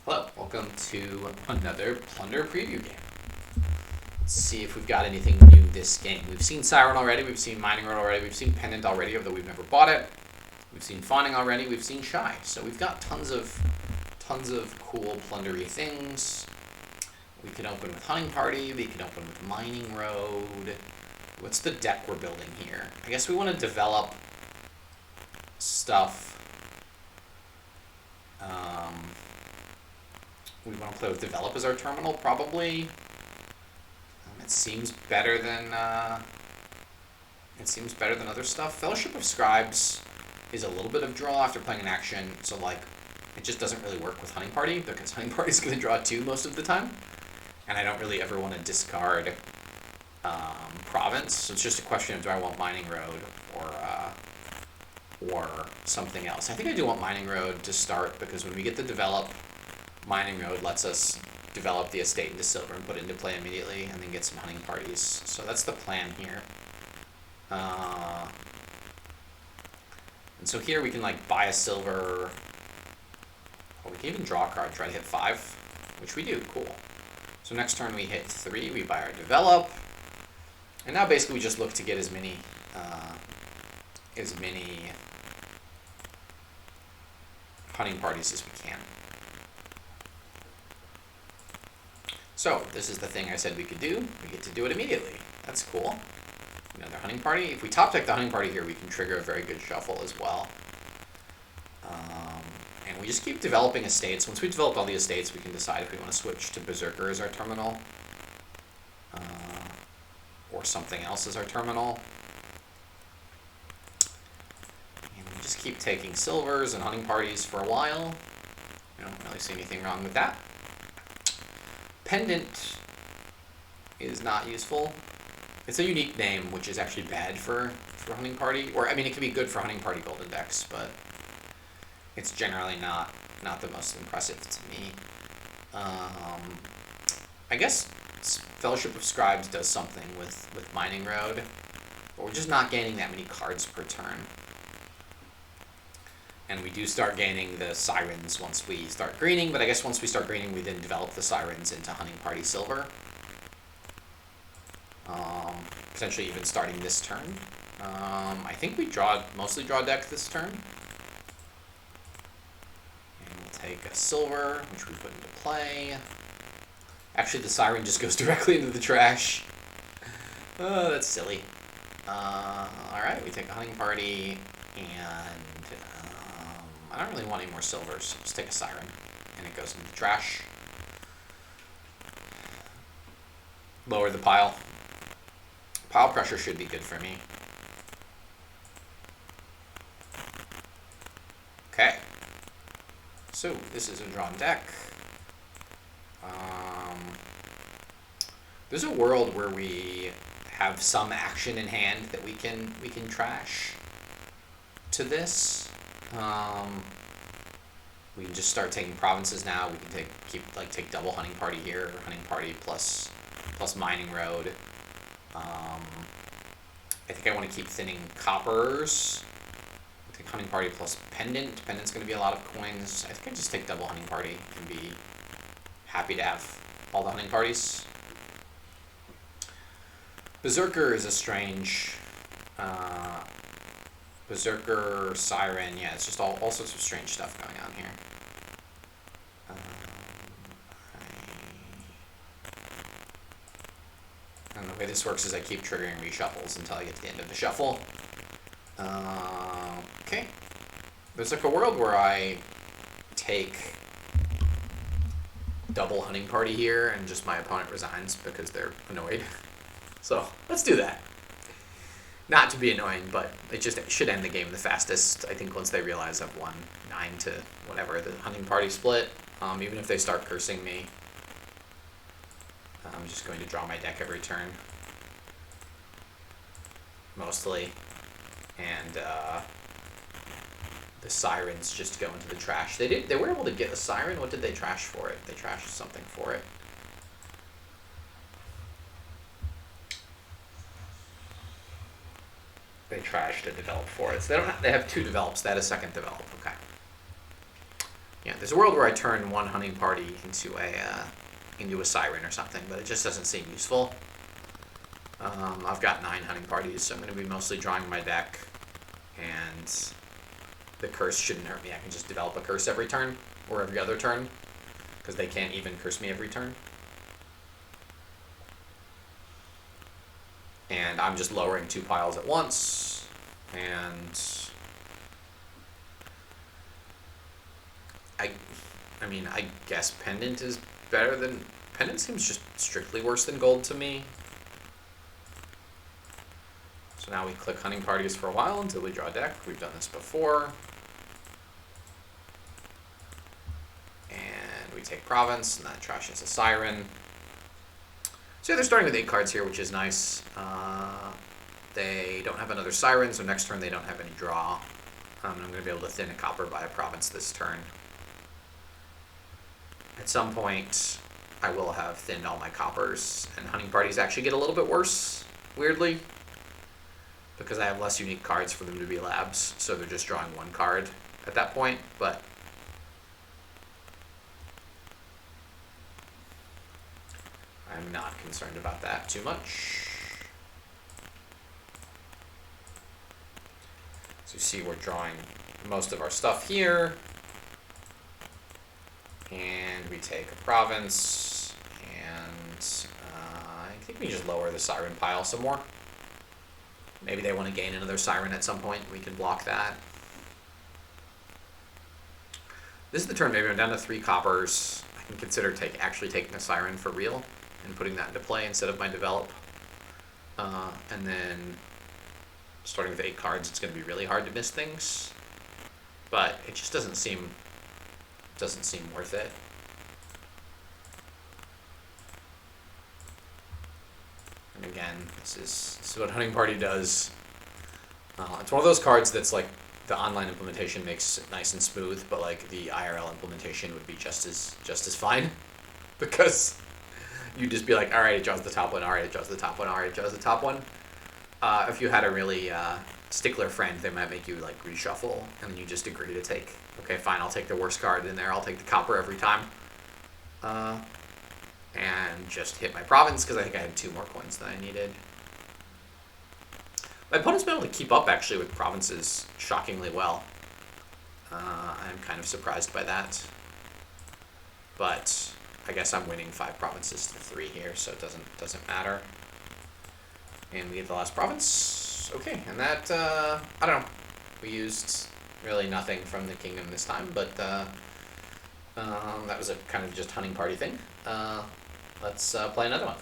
Hello, welcome to another Plunder preview game. Let's see if we've got anything new this game. We've seen Siren already, we've seen Mining Road already, we've seen Pendant already, although we've never bought it. We've seen Fawning already, we've seen Shy. So we've got tons of cool plundery things. We can open with Hunting Party, we can open with Mining Road. What's the deck we're building here? I guess we want to develop stuff. We want to play with Develop as our terminal, probably. It seems better than other stuff. Fellowship of Scribes is a little bit of draw after playing an action, so like it just doesn't really work with Hunting Party because Hunting Party is going to draw 2 most of the time, and I don't really ever want to discard Province. So it's just a question of do I want Mining Road or something else. I think I do want Mining Road to start because when we get to Develop, Mining Road lets us develop the estate into silver and put it into play immediately and then get some hunting parties. So that's the plan here. And so here we can like buy a silver. Oh, we can even draw a card, try to hit 5, which we do, cool. So next turn we hit 3, we buy our Develop. And now basically we just look to get as many hunting parties as we can. So, this is the thing I said we could do. We get to do it immediately. That's cool. Another hunting party. If we top deck the hunting party here, we can trigger a very good shuffle as well. And we just keep developing estates. Once we develop all the estates, we can decide if we want to switch to Berserker as our terminal. Or something else as our terminal. And we just keep taking silvers and hunting parties for a while. I don't really see anything wrong with that. Pendant is not useful. It's a unique name, which is actually bad for Hunting Party. Or, I mean, it can be good for Hunting Party golden decks, but it's generally not the most impressive to me. I guess Fellowship of Scribes does something with Mining Road, but we're just not gaining that many cards per turn. And we do start gaining the Sirens once we start greening, but I guess once we start greening, we then develop the Sirens into Hunting Party Silver. Potentially even starting this turn. I think we mostly draw deck this turn. And we'll take a silver, which we put into play. Actually, the Siren just goes directly into the trash. Oh, that's silly. Alright, we take a Hunting Party, and I don't really want any more silvers. Let's take a Siren, and it goes into the trash. Lower the pile. Pile pressure should be good for me. Okay. So, this is a drawn deck. There's a world where we have some action in hand that we can trash to this. We can just start taking provinces now. We can take double Hunting Party here, or Hunting Party plus Mining Road. I think I want to keep thinning coppers. Take Hunting Party plus Pendant. Pendant's going to be a lot of coins. I think I just take double Hunting Party and be happy to have all the hunting parties. Berserker is a strange... Berserker, Siren, yeah, it's just all sorts of strange stuff going on here. And the way this works is I keep triggering reshuffles until I get to the end of the shuffle. Okay. There's like a world where I take double Hunting Party here and just my opponent resigns because they're annoyed. So, let's do that. Not to be annoying, but it should end the game the fastest. I think once they realize I've won 9 to whatever the Hunting Party split, even if they start cursing me, I'm just going to draw my deck every turn. Mostly. And the Sirens just go into the trash. They were able to get a Siren. What did they trash for it? They trashed something for it. They trashed a Develop for it. So they have 2 develops. They had a second Develop. Okay. Yeah, there's a world where I turn one hunting party into a Siren or something, but it just doesn't seem useful. I've got 9 hunting parties, so I'm going to be mostly drawing my deck, and the curse shouldn't hurt me. I can just develop a curse every turn, or every other turn, because they can't even curse me every turn. And I'm just lowering 2 piles at once, and I mean, I guess Pendant is better than... Pendant seems just strictly worse than Gold to me. So now we click hunting parties for a while until we draw a deck. We've done this before. And we take Province, and that trashes a Siren. So yeah, they're starting with 8 cards here, which is nice. They don't have another Siren, so next turn they don't have any draw. And I'm going to be able to thin a copper by a Province this turn. At some point, I will have thinned all my coppers, and hunting parties actually get a little bit worse, weirdly, because I have less unique cards for them to be labs, so they're just drawing 1 card at that point, but I'm not concerned about that too much. So you see we're drawing most of our stuff here. And we take a Province, and I think we just lower the Siren pile some more. Maybe they want to gain another Siren at some point. We can block that. This is the turn. Maybe I'm down to 3 coppers. I can consider actually taking a Siren for real and putting that into play instead of my develop. And then starting with 8 cards, it's going to be really hard to miss things. But it just doesn't seem worth it. And again, this is what Hunting Party does. It's one of those cards that's like the online implementation makes it nice and smooth, but like the IRL implementation would be just as fine, because you'd just be like, all right, it draws the top one, all right, it draws the top one, all right, it draws the top one. If you had a really stickler friend, they might make you like reshuffle, and then you just agree to take, okay, fine, I'll take the worst card in there, I'll take the copper every time, and just hit my Province, because I think I had 2 more coins than I needed. My opponent's been able to keep up, actually, with Provinces shockingly well. I'm kind of surprised by that, but I guess I'm winning 5 Provinces to 3 here, so it doesn't matter. And we get the last Province. Okay, and that, I don't know. We used really nothing from the Kingdom this time, but that was a kind of just hunting party thing. Let's play another one.